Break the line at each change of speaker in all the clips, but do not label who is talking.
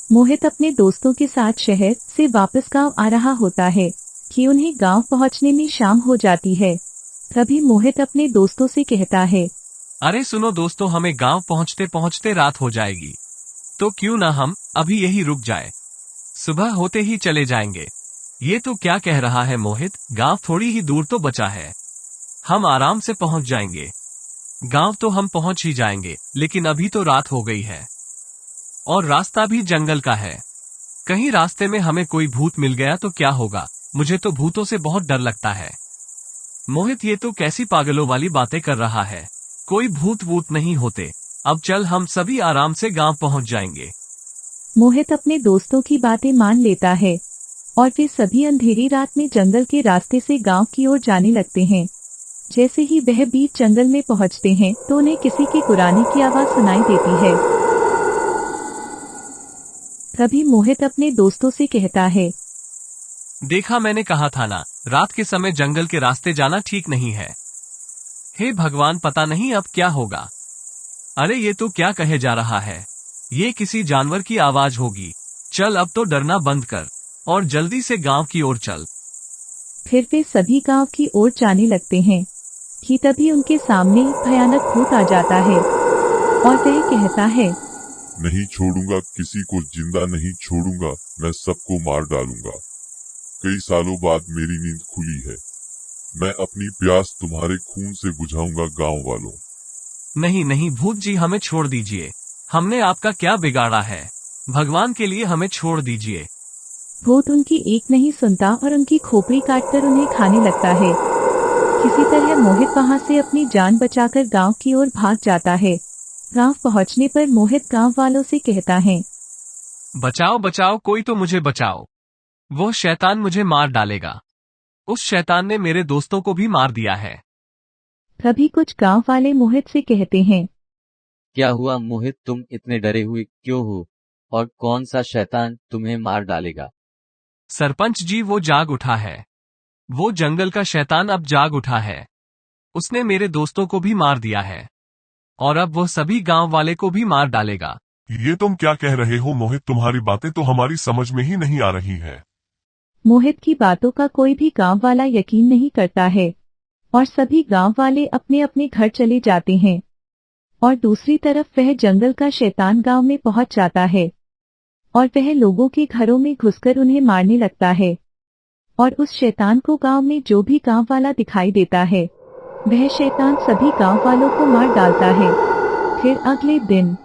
मोहित अपने दोस्तों के साथ शहर से वापस गांव आ रहा होता है कि उन्हें गांव पहुंचने में शाम हो जाती है। तभी मोहित अपने दोस्तों से कहता है,
अरे सुनो दोस्तों, हमें गांव पहुंचते पहुंचते रात हो जाएगी। तो क्यों ना हम अभी यही रुक जाए, सुबह होते ही चले जाएंगे। ये तो क्या कह रहा है मोहित, गांव थोड़ी ही दूर तो बचा है, हम आराम से पहुंच जाएंगे। गांव तो हम पहुंच ही जाएंगे, लेकिन अभी तो रात हो गई है और रास्ता भी जंगल का है। कहीं रास्ते में हमें कोई भूत मिल गया तो क्या होगा? मुझे तो भूतों से बहुत डर लगता है। मोहित ये तो कैसी पागलों वाली बातें कर रहा है, कोई भूत वूत नहीं होते। अब चल, हम सभी आराम से गांव पहुंच जाएंगे।
मोहित अपने दोस्तों की बातें मान लेता है और वे सभी अंधेरी रात में जंगल के रास्ते से गांव की ओर जाने लगते हैं। जैसे ही वह बीच जंगल में पहुंचते हैं तो उन्हें किसी की कुरानी की आवाज सुनाई देती है। तभी मोहित अपने दोस्तों से कहता है,
देखा, मैंने कहा था ना, रात के समय जंगल के रास्ते जाना ठीक नहीं है। हे भगवान, पता नहीं अब क्या होगा। अरे ये तो क्या कहे जा रहा है, ये किसी जानवर की आवाज होगी। चल अब तो डरना बंद कर और जल्दी से गांव की ओर चल।
फिर वे सभी गांव की ओर जाने लगते हैं कि तभी उनके सामने एक भयानक भूत आ जाता है और वह कहता है,
नहीं छोड़ूंगा, किसी को जिंदा नहीं छोड़ूंगा, मैं सबको मार डालूंगा। कई सालों बाद मेरी नींद खुली है, मैं अपनी प्यास तुम्हारे खून से बुझाऊंगा गांव वालों।
नहीं नहीं भूत जी, हमें छोड़ दीजिए, हमने आपका क्या बिगाड़ा है? भगवान के लिए हमें छोड़ दीजिए।
भूत उनकी एक नहीं सुनता और उनकी खोपड़ी काटकर उन्हें खाने लगता है। किसी तरह मोहित वहां से अपनी जान बचाकर गांव की ओर भाग जाता है। गांव पहुंचने पर मोहित गांव वालों से कहता है,
बचाओ बचाओ, कोई तो मुझे बचाओ, वो शैतान मुझे मार डालेगा। उस शैतान ने मेरे दोस्तों को भी मार दिया है।
तभी कुछ गांव वाले मोहित से कहते हैं,
क्या हुआ मोहित, तुम इतने डरे हुए क्यों हो? और कौन सा शैतान तुम्हें मार डालेगा?
सरपंच जी, वो जाग उठा है, वो जंगल का शैतान अब जाग उठा है। उसने मेरे दोस्तों को भी मार दिया है और अब वो सभी गांव वाले को भी मार डालेगा।
ये तुम क्या कह रहे हो मोहित, तुम्हारी बातें तो हमारी समझ में ही नहीं आ रही है।
मोहित की बातों का कोई भी गांव वाला यकीन नहीं करता है और सभी गांव वाले अपने अपने घर चले जाते हैं। और दूसरी तरफ वह जंगल का शैतान गांव में पहुंच जाता है और वह लोगों के घरों में घुसकर उन्हें मारने लगता है। और उस शैतान को गांव में जो भी गांव वाला दिखाई देता है, वह शैतान सभी गांव वालों को मार डालता है। फिर अगले दिन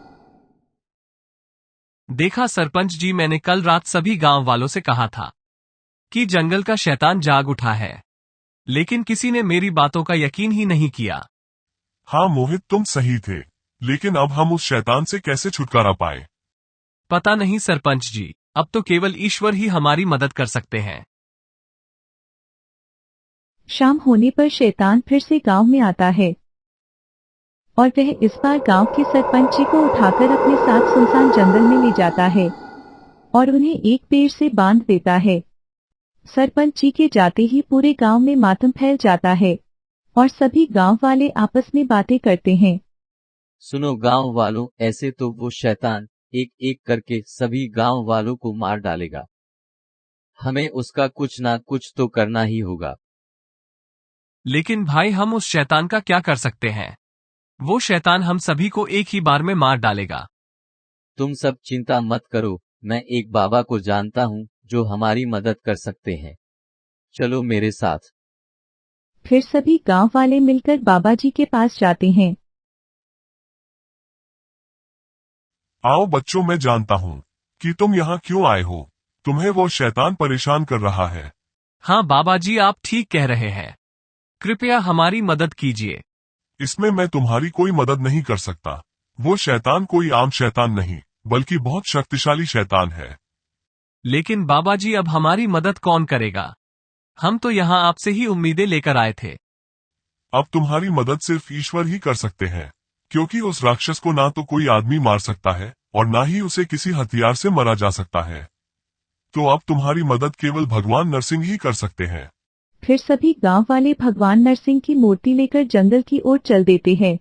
देखा सरपंच जी, मैंने कल रात सभी गांव वालों से कहा था कि जंगल का शैतान जाग उठा है, लेकिन किसी ने मेरी बातों का यकीन ही नहीं किया।
हाँ मोहित, तुम सही थे, लेकिन अब हम उस शैतान से कैसे छुटकारा पाए?
पता नहीं सरपंच जी, अब तो केवल ईश्वर ही हमारी मदद कर सकते हैं।
शाम होने पर शैतान फिर से गांव में आता है और वह इस बार गांव के सरपंच जी को उठाकर अपने साथ सुनसान जंगल में ले जाता है और उन्हें एक पेड़ से बांध देता है। सरपंच जी के जाते ही पूरे गांव में मातम फैल जाता है और सभी गांव वाले आपस में बातें करते हैं।
सुनो गांव वालों, ऐसे तो वो शैतान एक एक करके सभी गांव वालों को मार डालेगा। हमें उसका कुछ ना कुछ तो करना ही होगा।
लेकिन भाई, हम उस शैतान का क्या कर सकते हैं? वो शैतान हम सभी को एक ही बार में मार डालेगा।
तुम सब चिंता मत करो, मैं एक बाबा को जानता हूँ जो हमारी मदद कर सकते हैं। चलो मेरे साथ।
फिर सभी गांव वाले मिलकर बाबा जी के पास जाते हैं।
आओ बच्चों, मैं जानता हूँ कि तुम यहाँ क्यों आए हो। तुम्हें वो शैतान परेशान कर रहा है।
हाँ बाबा जी, आप ठीक कह रहे हैं, कृपया हमारी मदद कीजिए।
इसमें मैं तुम्हारी कोई मदद नहीं कर सकता। वो शैतान कोई आम शैतान नहीं, बल्कि बहुत शक्तिशाली शैतान है।
लेकिन बाबा जी, अब हमारी मदद कौन करेगा? हम तो यहाँ आपसे ही उम्मीदें लेकर आए थे।
अब तुम्हारी मदद सिर्फ ईश्वर ही कर सकते हैं, क्योंकि उस राक्षस को ना तो कोई आदमी मार सकता है और ना ही उसे किसी हथियार से मरा जा सकता है। तो अब तुम्हारी मदद केवल भगवान नरसिंह ही कर सकते हैं।
फिर सभी गांव वाले भगवान नरसिंह की मूर्ति लेकर जंगल की ओर चल देते हैं।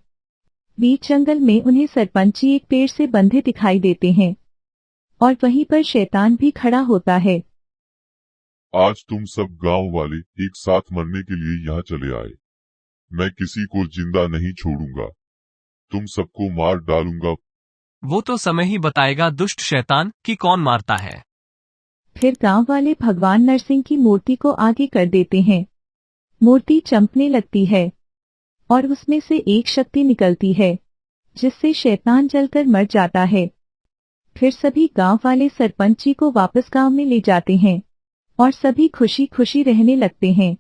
बीच जंगल में उन्हें सरपंच जी एक पेड़ से बंधे दिखाई देते हैं। और वहीं पर शैतान भी खड़ा होता है।
आज तुम सब गांव वाले एक साथ मरने के लिए यहाँ चले आए। मैं किसी को जिंदा नहीं छोड़ूंगा, तुम सबको मार डालूंगा।
वो तो समय ही बताएगा दुष्ट शैतान कि कौन मारता है।
फिर गांव वाले भगवान नरसिंह की मूर्ति को आगे कर देते हैं। मूर्ति चमकने लगती है और उसमें से एक शक्ति निकलती है जिससे शैतान जलकर मर जाता है। फिर सभी गांव वाले सरपंच जी को वापस गांव में ले जाते हैं और सभी खुशी खुशी रहने लगते हैं।